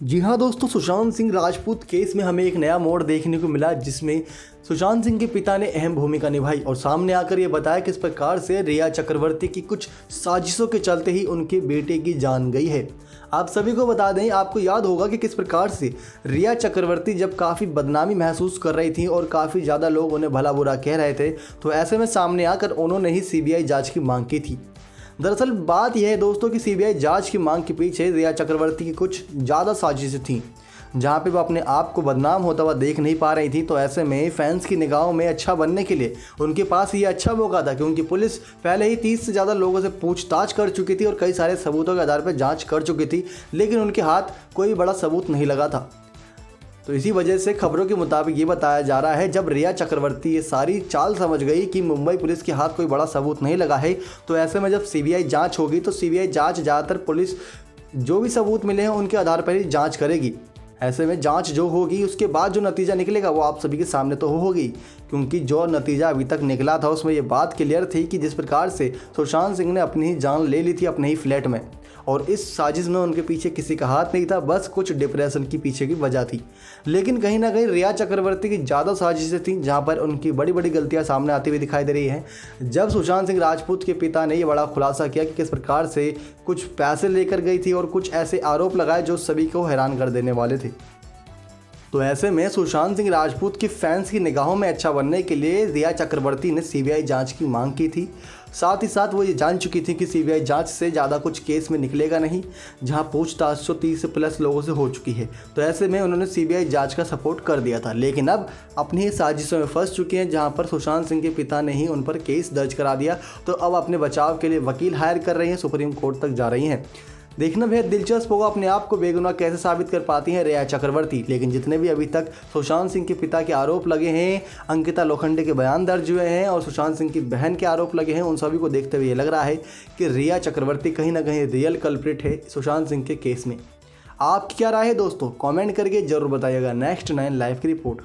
जी हाँ दोस्तों, सुशांत सिंह राजपूत केस में हमें एक नया मोड़ देखने को मिला जिसमें सुशांत सिंह के पिता ने अहम भूमिका निभाई और सामने आकर ये बताया किस प्रकार से रिया चक्रवर्ती की कुछ साजिशों के चलते ही उनके बेटे की जान गई है। आप सभी को बता दें, आपको याद होगा कि किस प्रकार से रिया चक्रवर्ती जब काफ़ी बदनामी महसूस कर रही थी और काफ़ी ज़्यादा लोग उन्हें भला बुरा कह रहे थे, तो ऐसे में सामने आकर उन्होंने ही सीबीआई जाँच की मांग की थी। दरअसल बात यह है दोस्तों कि सीबीआई जांच की मांग के पीछे रिया चक्रवर्ती की कुछ ज़्यादा साजिशें थीं, जहां पे वो अपने आप को बदनाम होता हुआ देख नहीं पा रही थी। तो ऐसे में फैंस की निगाहों में अच्छा बनने के लिए उनके पास ये अच्छा मौका था, क्योंकि पुलिस पहले ही 30 से ज़्यादा लोगों से पूछताछ कर चुकी थी और कई सारे सबूतों के आधार पर जाँच कर चुकी थी, लेकिन उनके हाथ कोई बड़ा सबूत नहीं लगा था। तो इसी वजह से खबरों के मुताबिक ये बताया जा रहा है, जब रिया चक्रवर्ती ये सारी चाल समझ गई कि मुंबई पुलिस के हाथ कोई बड़ा सबूत नहीं लगा है, तो ऐसे में जब सीबीआई जांच होगी तो सीबीआई जांच ज़्यादातर पुलिस जो भी सबूत मिले हैं उनके आधार पर ही जांच करेगी। ऐसे में जांच जो होगी उसके बाद जो नतीजा निकलेगा वो आप सभी के सामने तो होगी, क्योंकि जो नतीजा अभी तक निकला था उसमें ये बात क्लियर थी कि जिस प्रकार से सुशांत सिंह ने अपनी ही जान ले ली थी अपने ही फ्लैट में, और इस साजिश में उनके पीछे किसी का हाथ नहीं था, बस कुछ डिप्रेशन की पीछे की वजह थी। लेकिन कहीं ना कहीं रिया चक्रवर्ती की ज़्यादा साजिशें थी, जहां पर उनकी बड़ी बड़ी गलतियां सामने आती हुई दिखाई दे रही हैं। जब सुशांत सिंह राजपूत के पिता ने ये बड़ा खुलासा किया कि किस प्रकार से कुछ पैसे लेकर गई थी और कुछ ऐसे आरोप लगाए जो सभी को हैरान कर देने वाले थे। तो ऐसे में सुशांत सिंह राजपूत के फैंस की निगाहों में अच्छा बनने के लिए रिया चक्रवर्ती ने सीबीआई जांच की मांग की थी। साथ ही साथ वो ये जान चुकी थी कि सीबीआई जांच से ज़्यादा कुछ केस में निकलेगा नहीं, जहां पूछताछ 130 से प्लस लोगों से हो चुकी है। तो ऐसे में उन्होंने सीबीआई जांच का सपोर्ट कर दिया था, लेकिन अब अपनी ही साजिशों में फंस चुके हैं, जहां पर सुशांत सिंह के पिता ने ही उन पर केस दर्ज करा दिया। तो अब अपने बचाव के लिए वकील हायर कर रही हैं, सुप्रीम कोर्ट तक जा रही हैं। देखना बेहद दिलचस्प होगा अपने आप को बेगुनाह कैसे साबित कर पाती हैं रिया चक्रवर्ती। लेकिन जितने भी अभी तक सुशांत सिंह के पिता के आरोप लगे हैं, अंकिता लोखंडे के बयान दर्ज हुए हैं और सुशांत सिंह की बहन के आरोप लगे हैं, उन सभी को देखते हुए ये लग रहा है कि रिया चक्रवर्ती कहीं ना कहीं रियल कल्प्रिट है सुशांत सिंह के केस में। आपकी क्या राय है दोस्तों? कॉमेंट करके जरूर बताइएगा। नेक्स्ट 9 लाइव की रिपोर्ट।